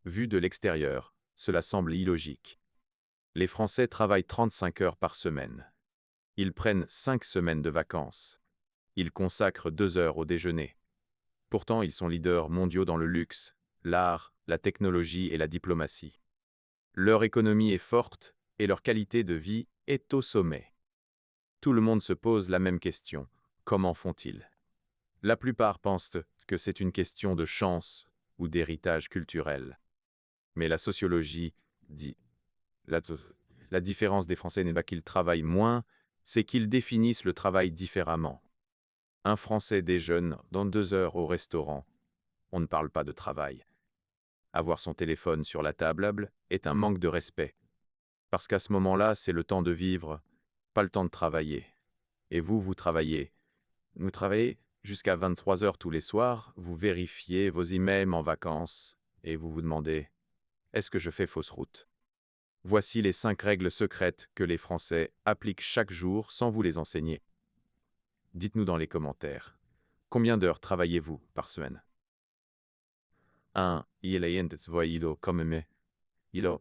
Vu de l'extérieur, cela semble illogique. Les Français travaillent 35 heures par semaine. Ils prennent 5 semaines de vacances. Ils consacrent 2 heures au déjeuner. Pourtant, ils sont leaders mondiaux dans le luxe, l'art, la technologie et la diplomatie. Leur économie est forte et leur qualité de vie est au sommet. Tout le monde se pose la même question. Comment font-ils? La plupart pensent que c'est une question de chance ou d'héritage culturel. Mais la sociologie dit la différence des Français n'est pas qu'ils travaillent moins, c'est qu'ils définissent le travail différemment. Un Français déjeune dans 2 heures au restaurant. On ne parle pas de travail. Avoir son téléphone sur la table est un manque de respect. Parce qu'à ce moment-là, c'est le temps de vivre, pas le temps de travailler. Et vous, vous travaillez. Vous travaillez jusqu'à 23 heures tous les soirs, vous vérifiez vos emails en vacances, et vous vous demandez « Est-ce que je fais fausse route ?» Voici les 5 règles secrètes que les Français appliquent chaque jour sans vous les enseigner. Dites-nous dans les commentaires. Combien d'heures travaillez-vous par semaine? 1. Il est comme il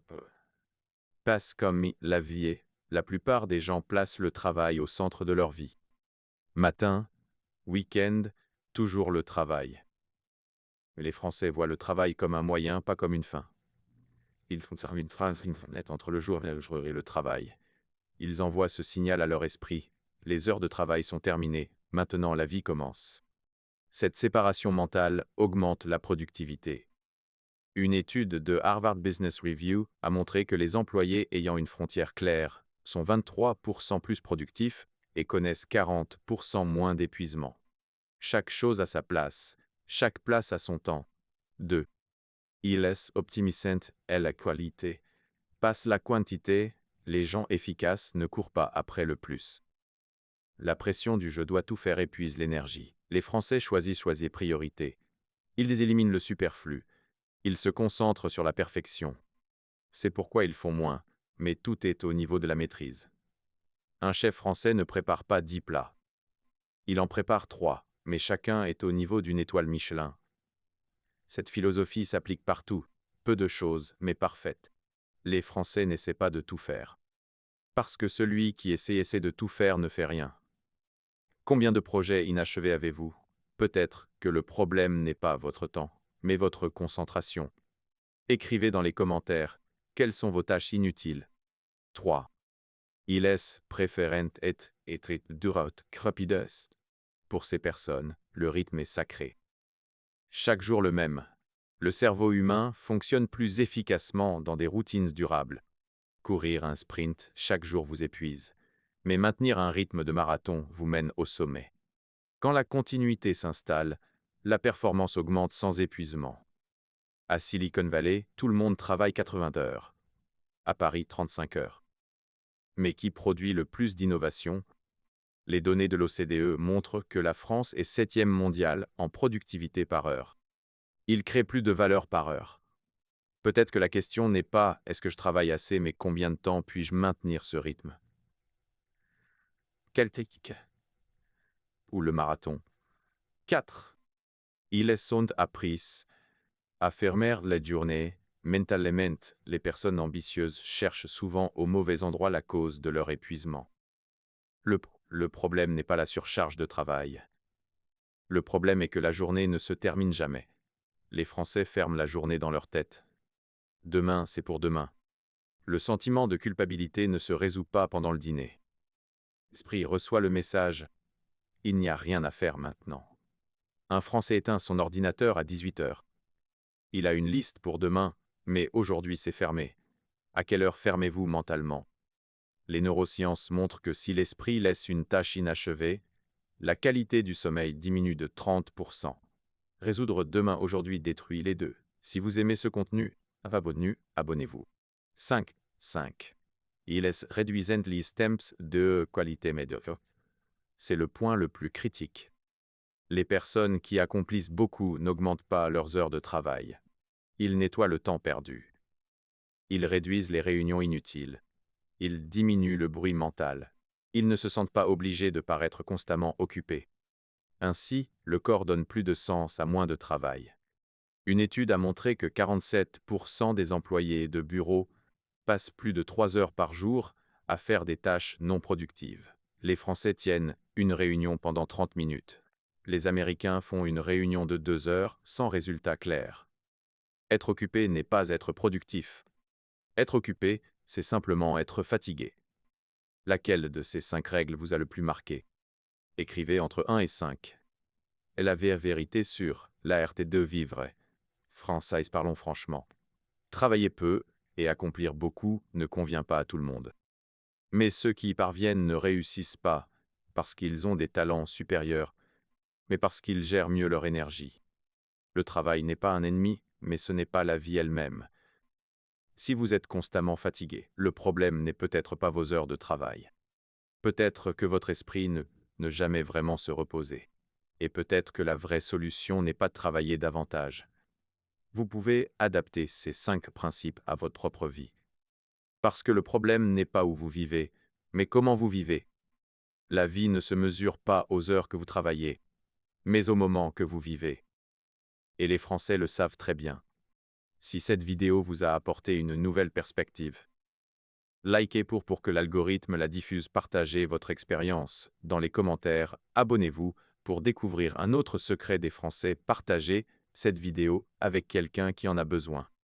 passe comme la vie. La plupart des gens placent le travail au centre de leur vie. Matin, week-end, toujours le travail. Mais les Français voient le travail comme un moyen, pas comme une fin. Ils font une fenêtre entre le jour et le travail. Ils envoient ce signal à leur esprit. Les heures de travail sont terminées, maintenant la vie commence. Cette séparation mentale augmente la productivité. Une étude de Harvard Business Review a montré que les employés ayant une frontière claire sont 23% plus productifs et connaissent 40% moins d'épuisement. Chaque chose a sa place, chaque place a son temps. 2. Ils optimisent la qualité. Passe la quantité, les gens efficaces ne courent pas après le plus. La pression du « je dois tout faire » épuise l'énergie. Les Français choisissent priorité. Ils éliminent le superflu. Ils se concentrent sur la perfection. C'est pourquoi ils font moins, mais tout est au niveau de la maîtrise. Un chef français ne prépare pas 10 plats. Il en prépare 3, mais chacun est au niveau d'une étoile Michelin. Cette philosophie s'applique partout, peu de choses, mais parfaites. Les Français n'essaient pas de tout faire. Parce que celui qui essaie de tout faire ne fait rien. Combien de projets inachevés avez-vous? Peut-être que le problème n'est pas votre temps, mais votre concentration. Écrivez dans les commentaires, quelles sont vos tâches inutiles? 3. Ils préfèrent être durant rapides. Pour ces personnes, le rythme est sacré. Chaque jour le même. Le cerveau humain fonctionne plus efficacement dans des routines durables. Courir un sprint chaque jour vous épuise, mais maintenir un rythme de marathon vous mène au sommet. Quand la continuité s'installe, la performance augmente sans épuisement. À Silicon Valley, tout le monde travaille 80 heures. À Paris, 35 heures. Mais qui produit le plus d'innovation? Les données de l'OCDE montrent que la France est 7e mondiale en productivité par heure. Il crée plus de valeur par heure. Peut-être que la question n'est pas « est-ce que je travaille assez » mais « combien de temps puis-je maintenir ce rythme ?» Quelle technique? Ou le marathon? 4. Ils sont appris à fermer la journée. Mentalement, les personnes ambitieuses cherchent souvent au mauvais endroit la cause de leur épuisement. Le problème n'est pas la surcharge de travail. Le problème est que la journée ne se termine jamais. Les Français ferment la journée dans leur tête. Demain, c'est pour demain. Le sentiment de culpabilité ne se résout pas pendant le dîner. L'esprit reçoit le message « Il n'y a rien à faire maintenant ». Un Français éteint son ordinateur à 18 heures. Il a une liste pour demain, mais aujourd'hui c'est fermé. À quelle heure fermez-vous mentalement? Les neurosciences montrent que si l'esprit laisse une tâche inachevée, la qualité du sommeil diminue de 30%. Résoudre demain aujourd'hui détruit les deux. Si vous aimez ce contenu, abonnez-vous. 5. Ils réduisent les temps de qualité médiocre. C'est le point le plus critique. Les personnes qui accomplissent beaucoup n'augmentent pas leurs heures de travail. Ils nettoient le temps perdu. Ils réduisent les réunions inutiles. Ils diminuent le bruit mental. Ils ne se sentent pas obligés de paraître constamment occupés. Ainsi, le corps donne plus de sens à moins de travail. Une étude a montré que 47% des employés de bureau passent plus de 3 heures par jour à faire des tâches non productives. Les Français tiennent une réunion pendant 30 minutes. Les Américains font une réunion de 2 heures sans résultat clair. Être occupé n'est pas être productif. Être occupé, c'est simplement être fatigué. Laquelle de ces 5 règles vous a le plus marqué? Écrivez entre 1 et 5. Et la vérité sur la RT2 vivre. Française, parlons franchement. Travailler peu et accomplir beaucoup ne convient pas à tout le monde. Mais ceux qui y parviennent ne réussissent pas parce qu'ils ont des talents supérieurs, mais parce qu'ils gèrent mieux leur énergie. Le travail n'est pas un ennemi, mais ce n'est pas la vie elle-même. Si vous êtes constamment fatigué, le problème n'est peut-être pas vos heures de travail. Peut-être que votre esprit ne jamais vraiment se reposer. Et peut-être que la vraie solution n'est pas de travailler davantage. Vous pouvez adapter ces 5 principes à votre propre vie. Parce que le problème n'est pas où vous vivez, mais comment vous vivez. La vie ne se mesure pas aux heures que vous travaillez, mais au moment que vous vivez. Et les Français le savent très bien. Si cette vidéo vous a apporté une nouvelle perspective, likez pour que l'algorithme la diffuse, partagez votre expérience dans les commentaires, abonnez-vous pour découvrir un autre secret des Français, partagez cette vidéo avec quelqu'un qui en a besoin.